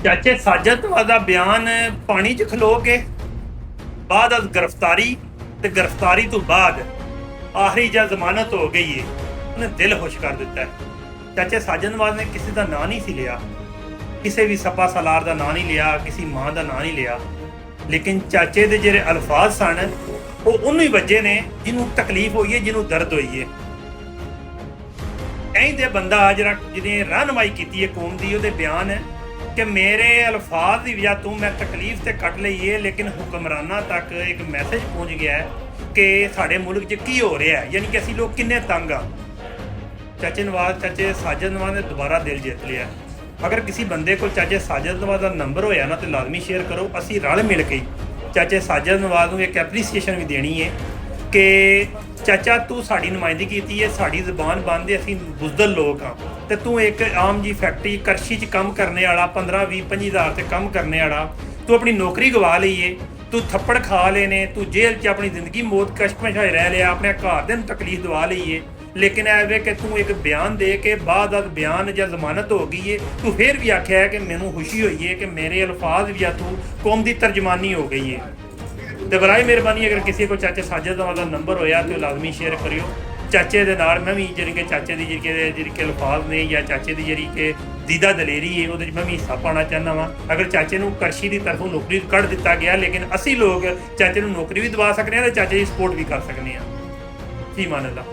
ਚਾਚੇ ਸਾਜਦਵਾ ਦਾ ਬਿਆਨ ਪਾਣੀ 'ਚ ਖਲੋ ਕੇ ਬਾਅਦ ਗ੍ਰਿਫਤਾਰੀ ਤੇ ਗ੍ਰਿਫਤਾਰੀ ਤੋਂ ਬਾਅਦ ਆਖਰੀ ਜਾਂ ਜ਼ਮਾਨਤ ਹੋ ਗਈ ਏ, ਉਹਨੇ ਦਿਲ ਖੁਸ਼ ਕਰ ਦਿੱਤਾ ਹੈ। ਚਾਚੇ ਸਾਜਦਵਾ ਨੇ ਕਿਸੇ ਦਾ ਨਾਂ ਨਹੀਂ ਸੀ ਲਿਆ, ਕਿਸੇ ਵੀ ਸੱਪਾ ਸਲਾਰ ਦਾ ਨਾਂ ਨਹੀਂ ਲਿਆ, ਕਿਸੇ ਮਾਂ ਦਾ ਨਾਂ ਨਹੀਂ ਲਿਆ, ਲੇਕਿਨ ਚਾਚੇ ਦੇ ਜਿਹੜੇ ਅਲਫਾਜ਼ ਸਨ ਉਹ ਉਹਨੂੰ ਹੀ ਵੱਜੇ ਨੇ ਜਿਹਨੂੰ ਤਕਲੀਫ ਹੋਈ ਹੈ, ਜਿਹਨੂੰ ਦਰਦ ਹੋਈ ਹੈ। ਕਹਿੰਦੇ ਬੰਦਾ ਜਿਹੜਾ ਜਿਹਨੇ ਰਹਿਨੁਮਾਈ ਕੀਤੀ ਹੈ ਕੌਮ ਦੀ, ਉਹਦੇ ਬਿਆਨ ਹੈ ਕਿ ਮੇਰੇ ਅਲਫਾਜ਼ ਦੀ ਵਜ੍ਹਾ ਤੋਂ ਮੈਂ ਤਕਲੀਫ ਤੇ ਕੱਟ ਲਈ ਹੈ, ਲੇਕਿਨ ਹੁਕਮਰਾਨਾਂ ਤੱਕ ਇੱਕ ਮੈਸੇਜ ਪਹੁੰਚ ਗਿਆ ਹੈ ਕਿ ਸਾਡੇ ਮੁਲਕ 'ਚ ਕੀ ਹੋ ਰਿਹਾ ਹੈ, ਯਾਨੀ ਕਿ ਅਸੀਂ ਲੋਕ ਕਿੰਨੇ ਤੰਗ ਆ। ਚਾਚੇ ਸਾਜਦਵਾ ਨੇ ਦੁਬਾਰਾ ਦਿਲ ਜਿੱਤ ਲਿਆ। ਅਗਰ ਕਿਸੇ ਬੰਦੇ ਕੋਲ ਚਾਚੇ ਸਾਜਦਵਾ ਦਾ ਨੰਬਰ ਹੋਇਆ ਨਾ ਤੇ ਲਾਜ਼ਮੀ ਸ਼ੇਅਰ ਕਰੋ। ਅਸੀਂ ਰਲ ਮਿਲ ਕੇ ਚਾਚੇ ਸਾਜਦਵਾ ਨੂੰ ਇੱਕ ਐਪਰੀਸੀਏਸ਼ਨ ਵੀ ਦੇਣੀ ਹੈ ਕਿ ਚਾਚਾ ਤੂੰ ਸਾਡੀ ਨੁਮਾਇੰਦਗੀ ਕੀਤੀ ਹੈ, ਸਾਡੀ ਜ਼ਬਾਨ ਬੰਦ ਹੈ, ਅਸੀਂ ਬੁਜ਼ਦਲ ਲੋਕ ਹਾਂ, ਤੇ ਤੂੰ ਇੱਕ ਆਮ ਜੀ ਫੈਕਟਰੀ ਕਰਸ਼ੀ 'ਚ ਕੰਮ ਕਰਨੇ ਵਾਲਾ 15, 20, 25 ਹਜ਼ਾਰ ਤੇ ਕੰਮ ਕਰਨੇ ਵਾਲਾ, ਤੂੰ ਆਪਣੀ ਨੌਕਰੀ ਗਵਾ ਲਈ ਏ, ਤੂੰ ਥੱਪੜ ਖਾ ਲਏ ਨੇ, ਤੂੰ ਜੇਲ੍ਹ 'ਚ ਆਪਣੀ ਜ਼ਿੰਦਗੀ ਮੌਤ ਕਸ਼ਮਕਸ਼ ਹੋਏ ਰਹਿ ਲਿਆ, ਆਪਣੇ ਘਰ ਦੇ ਨੂੰ ਤਕਲੀਫ ਦਵਾ ਲਈ ਏ, ਲੇਕਿਨ ਇਹ ਵੇ ਕਿ ਤੂੰ ਇੱਕ ਬਿਆਨ ਦੇ ਕੇ ਬਾਅਦ ਬਿਆਨ ਜਾਂ ਜ਼ਮਾਨਤ ਹੋ ਗਈ ਏ, ਤੂੰ ਫਿਰ ਵੀ ਆਖਿਆ ਹੈ ਕਿ ਮੈਨੂੰ ਖੁਸ਼ੀ ਹੋਈ ਹੈ ਕਿ ਮੇਰੇ ਅਲਫਾਜ਼ ਜਾਂ ਤੂੰ ਕੌਮ ਦੀ ਤਰਜਮਾਨੀ ਹੋ ਗਈ ਹੈ। ਤੇ ਬਰਾਏ ਮਿਹਰਬਾਨੀ ਅਗਰ ਕਿਸੇ ਕੋਲ ਚਾਚੇ ਸਾਜਦਵਾ ਦਾ ਨੰਬਰ ਹੋਇਆ ਤੇ ਲਾਜ਼ਮੀ ਸ਼ੇਅਰ ਕਰਿਓ। ਚਾਚੇ ਦੇ ਨਾਲ ਮੈਂ ਵੀ ਜਿਹੜੀ ਕਿ ਚਾਚੇ ਦੀ ਜਿਹੜੀ ਕਿ ਅਲਫਾਜ਼ ਨੇ ਜਾਂ ਚਾਚੇ ਦੀ ਜਿਹੜੀ ਕਿ ਦੀਦਾ ਦਲੇਰੀ ਹੈ ਉਹਦੇ 'ਚ ਮੈਂ ਵੀ ਹਿੱਸਾ ਪਾਉਣਾ ਚਾਹੁੰਦਾ ਵਾਂ। ਅਗਰ ਚਾਚੇ ਨੂੰ ਕਰਸ਼ੀ ਦੀ ਤਰਫੋਂ ਨੌਕਰੀ ਕੱਢ ਦਿੱਤਾ ਗਿਆ, ਲੇਕਿਨ ਅਸੀਂ ਲੋਕ ਚਾਚੇ ਨੂੰ ਨੌਕਰੀ ਵੀ ਦਵਾ ਸਕਦੇ ਹਾਂ ਤੇ ਚਾਚੇ ਦੀ ਸਪੋਰਟ ਵੀ ਕਰ ਸਕਦੇ ਹਾਂ। ਫੀ ਮਾਨ ਅੱਲਾ।